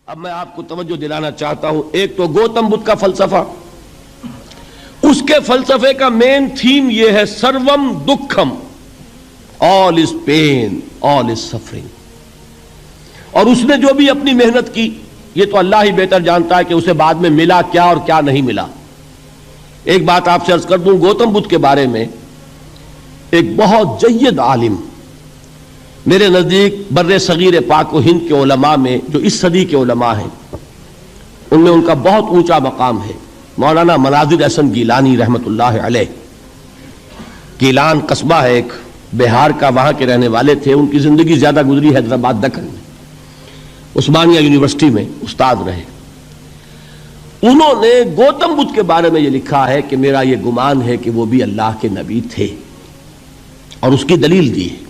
اب میں آپ کو توجہ دلانا چاہتا ہوں، ایک تو گوتم بدھ کا فلسفہ، اس کے فلسفے کا مین تھیم یہ ہے سروم دکھم، آل از پین، آل از سفرنگ. اور اس نے جو بھی اپنی محنت کی یہ تو اللہ ہی بہتر جانتا ہے کہ اسے بعد میں ملا کیا اور کیا نہیں ملا. ایک بات آپ سے عرض کر دوں، گوتم بدھ کے بارے میں ایک بہت جید عالم میرے نزدیک بر صغیر پاک و ہند کے علماء میں جو اس صدی کے علماء ہیں ان میں ان کا بہت اونچا مقام ہے، مولانا مناظر احسن گیلانی رحمت اللہ علیہ. گیلان قصبہ ہے ایک بہار کا، وہاں کے رہنے والے تھے. ان کی زندگی زیادہ گزری حیدرآباد دکن میں، عثمانیہ یونیورسٹی میں استاد رہے. انہوں نے گوتم بدھ کے بارے میں یہ لکھا ہے کہ میرا یہ گمان ہے کہ وہ بھی اللہ کے نبی تھے، اور اس کی دلیل دی ہے.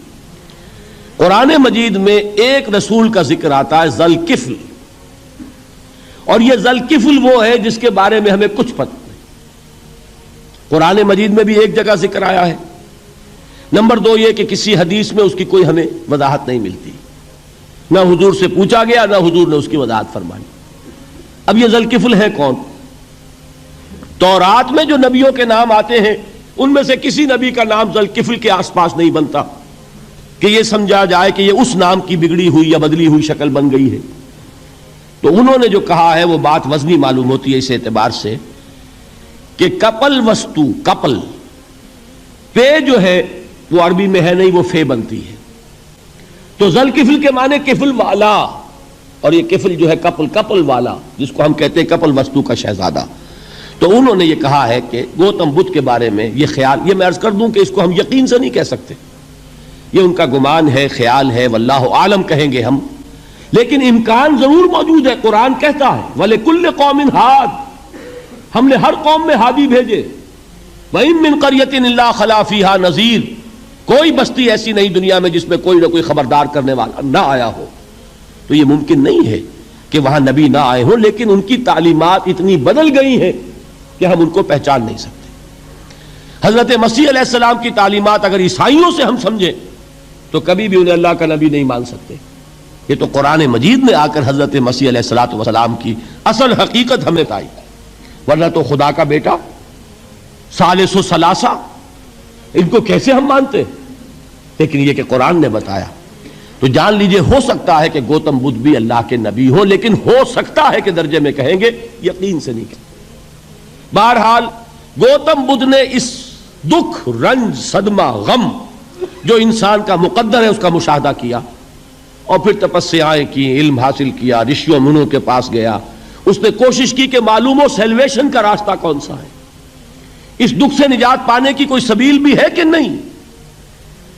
قرآن مجید میں ایک رسول کا ذکر آتا ہے ذوالکفل، اور یہ ذوالکفل وہ ہے جس کے بارے میں ہمیں کچھ پتہ نہیں. قرآن مجید میں بھی ایک جگہ ذکر آیا ہے. نمبر دو یہ کہ کسی حدیث میں اس کی کوئی ہمیں وضاحت نہیں ملتی، نہ حضور سے پوچھا گیا نہ حضور نے اس کی وضاحت فرمائی. اب یہ ذوالکفل ہے کون؟ تورات میں جو نبیوں کے نام آتے ہیں ان میں سے کسی نبی کا نام ذوالکفل کے آس پاس نہیں بنتا کہ یہ سمجھا جائے کہ یہ اس نام کی بگڑی ہوئی یا بدلی ہوئی شکل بن گئی ہے. تو انہوں نے جو کہا ہے وہ بات وزنی معلوم ہوتی ہے اس اعتبار سے کہ کپل وستو، کپل پے جو ہے وہ عربی میں ہے نہیں، وہ فے بنتی ہے. تو ذوالکفل کے معنی کفل والا، اور یہ کفل جو ہے کپل، کپل والا، جس کو ہم کہتے ہیں کپل وستو کا شہزادہ. تو انہوں نے یہ کہا ہے کہ گوتم بدھ کے بارے میں یہ خیال، یہ میں عرض کر دوں کہ اس کو ہم یقین سے نہیں کہہ سکتے، یہ ان کا گمان ہے، خیال ہے، واللہ عالم کہیں گے ہم، لیکن امکان ضرور موجود ہے. قرآن کہتا ہے وَلِكُلِّ قَوْمٍ ہَادٍ، ہم نے ہر قوم میں ہادی بھیجے. وَإِن مِّن قَرْيَةٍ إِلَّا خَلَا فِيهَا نَذِيرٌ، کوئی بستی ایسی نہیں دنیا میں جس میں کوئی نہ کوئی خبردار کرنے والا نہ آیا ہو. تو یہ ممکن نہیں ہے کہ وہاں نبی نہ آئے ہوں، لیکن ان کی تعلیمات اتنی بدل گئی ہیں کہ ہم ان کو پہچان نہیں سکتے. حضرت مسیح علیہ السلام کی تعلیمات اگر عیسائیوں سے ہم سمجھیں تو کبھی بھی انہیں اللہ کا نبی نہیں مان سکتے. یہ تو قرآن مجید میں آ کر حضرت مسیح علیہ السلام کی اصل حقیقت ہمیں بتائی، ورنہ تو خدا کا بیٹا ثالث و ثلاثہ ان کو کیسے ہم مانتے؟ لیکن یہ کہ قرآن نے بتایا. تو جان لیجئے ہو سکتا ہے کہ گوتم بدھ بھی اللہ کے نبی ہو، لیکن ہو سکتا ہے کہ درجے میں کہیں گے، یقین سے نہیں کہتے. بہرحال گوتم بدھ نے اس دکھ، رنج، صدمہ، غم جو انسان کا مقدر ہے اس کا مشاہدہ کیا، اور پھر تپسیائیں کی، علم حاصل کیا، رشیوں منوں کے پاس گیا. اس نے کوشش کی کہ معلوم ہو سیلویشن کا راستہ کون سا ہے، اس دکھ سے نجات پانے کی کوئی سبیل بھی ہے کہ نہیں،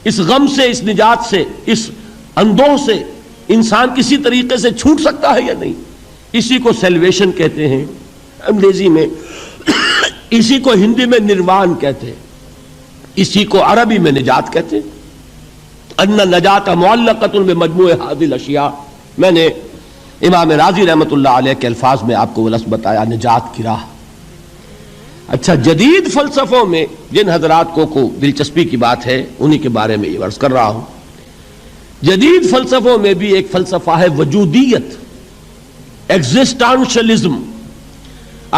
اس غم سے، اس نجات سے، اس اندوہ سے انسان کسی طریقے سے چھوٹ سکتا ہے یا نہیں. اسی کو سیلویشن کہتے ہیں انگریزی میں، اسی کو ہندی میں نروان کہتے ہیں، اسی کو عربی میں نجات کہتے ہیں. ان نجات معلقۃ بمجموع هذه الاشیاء. میں نے امام رازی رحمت اللہ علیہ کے الفاظ میں آپ کو وہ لفظ بتایا، نجات کی راہ. اچھا، جدید فلسفوں میں جن حضرات کو دلچسپی کی بات ہے انہی کے بارے میں یہ عرض کر رہا ہوں. جدید فلسفوں میں بھی ایک فلسفہ ہے وجودیت، ایگزسٹانشلزم.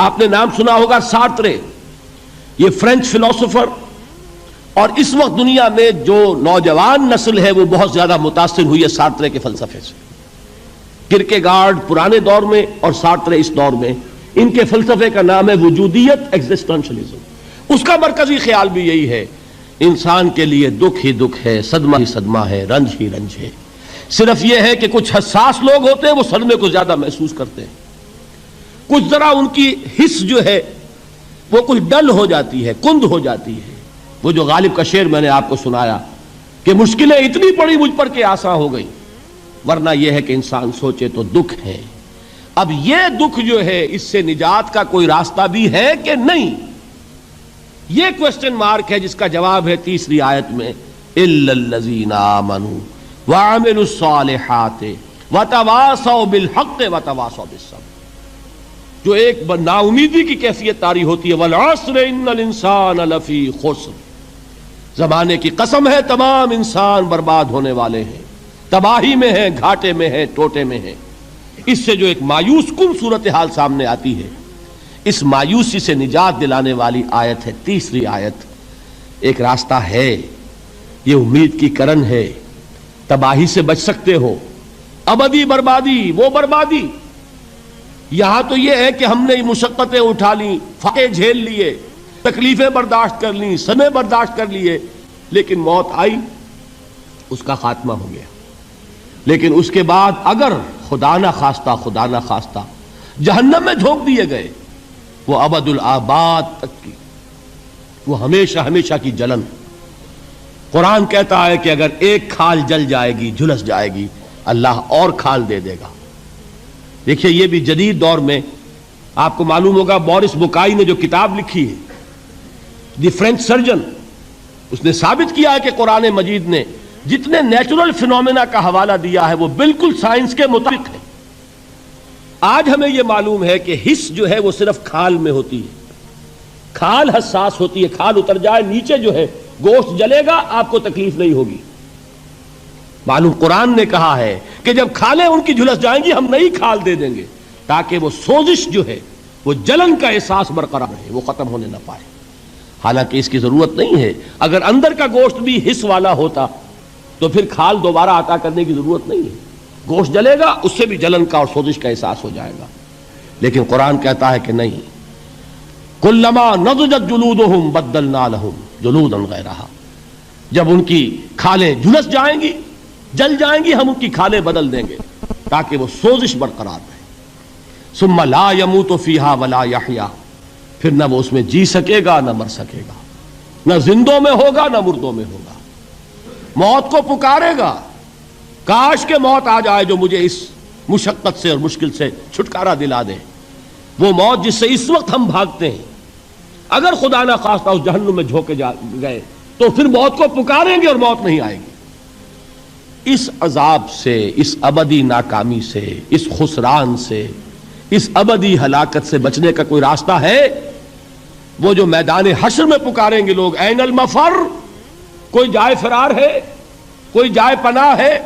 آپ نے نام سنا ہوگا سارترے، یہ فرینچ فلسفر، اور اس وقت دنیا میں جو نوجوان نسل ہے وہ بہت زیادہ متاثر ہوئی ہے سارترے کے فلسفے سے. کرکیگارڈ پرانے دور میں اور سارترے اس دور میں، ان کے فلسفے کا نام ہے وجودیت، ایگزسٹانشلزم. اس کا مرکزی خیال بھی یہی ہے، انسان کے لیے دکھ ہی دکھ ہے، صدمہ ہی صدمہ ہے، رنج ہی رنج ہے. صرف یہ ہے کہ کچھ حساس لوگ ہوتے ہیں وہ صدمے کو زیادہ محسوس کرتے ہیں، کچھ ذرا ان کی حس جو ہے وہ کچھ ڈل ہو جاتی ہے، کند ہو جاتی ہے. وہ جو غالب کا شعر میں نے آپ کو سنایا کہ مشکلیں اتنی پڑی مجھ پر کہ آساں ہو گئی، ورنہ یہ ہے کہ انسان سوچے تو دکھ ہے. اب یہ دکھ جو ہے اس سے نجات کا کوئی راستہ بھی ہے کہ نہیں، یہ کوسچن مارک ہے جس کا جواب ہے تیسری آیت میں اِلَّا الَّذِينَ آمَنُوا وَعَمِلُوا الصَّالِحَاتِ وَتَوَاصَوْا بِالْحَقِّ وَتَوَاصَوْا بِالصَّبْرِ. جو ایک نا امیدی کی کیفیت طاری ہوتی ہے، وَالْعَصْرِ إِنَّ الْإِنسَانَ لَفِي خُسْرٍ، زمانے کی قسم ہے تمام انسان برباد ہونے والے ہیں، تباہی میں ہیں، گھاٹے میں ہیں، ٹوٹے میں ہیں. اس سے جو ایک مایوس کن صورتحال سامنے آتی ہے، اس مایوسی سے نجات دلانے والی آیت ہے تیسری آیت۔ ایک راستہ ہے، یہ امید کی کرن ہے، تباہی سے بچ سکتے ہو، ابدی بربادی وہ بربادی۔ یہاں تو یہ ہے کہ ہم نے مشقتیں اٹھا لیں، فاقے جھیل لیے، تکلیفیں برداشت کر لیں، صدمے برداشت کر لیے، لیکن موت آئی، اس کا خاتمہ ہو گیا۔ لیکن اس کے بعد اگر خدا نہ خواستہ جہنم میں جھونک دیے گئے، وہ ابد الآباد تک کی، وہ ہمیشہ کی جلن۔ قرآن کہتا ہے کہ اگر ایک کھال جل جائے گی، جھلس جائے گی، اللہ اور کھال دے دے گا۔ دیکھیے یہ بھی جدید دور میں آپ کو معلوم ہوگا، بورس بکائی نے جو کتاب لکھی ہے، دی فرینچ سرجن، اس نے ثابت کیا ہے کہ قرآن مجید نے جتنے نیچرل فینومینا کا حوالہ دیا ہے وہ بالکل سائنس کے مطابق ہے۔ آج ہمیں یہ معلوم ہے کہ حس جو ہے وہ صرف کھال میں ہوتی ہے، کھال حساس ہوتی ہے، کھال اتر جائے نیچے جو ہے گوشت جلے گا، آپ کو تکلیف نہیں ہوگی۔ معلوم قرآن نے کہا ہے کہ جب کھالیں ان کی جھلس جائیں گی، ہم نئی کھال دے دیں گے تاکہ وہ سوزش جو ہے، وہ جلن کا احساس برقرار رہے، وہ ختم ہونے نہ پائے۔ حالانکہ اس کی ضرورت نہیں ہے، اگر اندر کا گوشت بھی حس والا ہوتا تو پھر کھال دوبارہ عطا کرنے کی ضرورت نہیں ہے، گوشت جلے گا، اس سے بھی جلن کا اور سوزش کا احساس ہو جائے گا۔ لیکن قرآن کہتا ہے کہ نہیں، کلما نضجت جلودہم بدلنا لہم جلودا غیرہا، جب ان کی کھالیں جھلس جائیں گی، جل جائیں گی، ہم ان کی کھالیں بدل دیں گے تاکہ وہ سوزش برقرار رہے۔ ثم لا يموت فیہا ولا یحیا، پھر نہ وہ اس میں جی سکے گا نہ مر سکے گا، نہ زندوں میں ہوگا نہ مردوں میں ہوگا۔ موت کو پکارے گا، کاش کہ موت آ جائے جو مجھے اس مشقت سے اور مشکل سے چھٹکارا دلا دے۔ وہ موت جس سے اس وقت ہم بھاگتے ہیں، اگر خدا نہ خواستہ اس جہنم میں جھونکے گئے تو پھر موت کو پکاریں گے اور موت نہیں آئے گی۔ اس عذاب سے، اس ابدی ناکامی سے، اس خسران سے، اس ابدی ہلاکت سے بچنے کا کوئی راستہ ہے؟ وہ جو میدان حشر میں پکاریں گے لوگ، این المفر، کوئی جائے فرار ہے، کوئی جائے پناہ ہے؟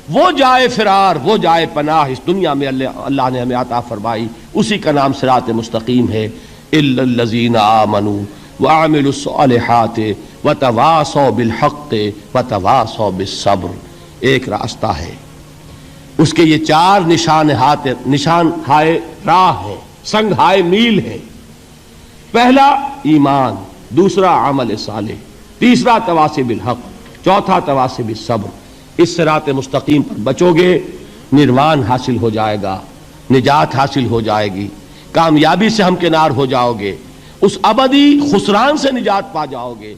وہ جائے فرار، وہ جائے پناہ اس دنیا میں اللہ نے ہمیں عطا فرمائی، اسی کا نام صراط مستقیم ہے۔ الا الذین آمنوا وعملوا الصالحات وتواصوا بالحق وتواصوا بالصبر۔ ایک راستہ ہے، اس کے یہ چار نشان ہائے راہ ہیں، سنگ ہائے میل ہیں۔ پہلا ایمان، دوسرا عمل صالح، تیسرا تواصی بالحق، چوتھا تواصی بالصبر۔ اس صراط مستقیم پر بچو گے، نروان حاصل ہو جائے گا، نجات حاصل ہو جائے گی، کامیابی سے ہمکنار ہو جاؤ گے، اس ابدی خسران سے نجات پا جاؤ گے۔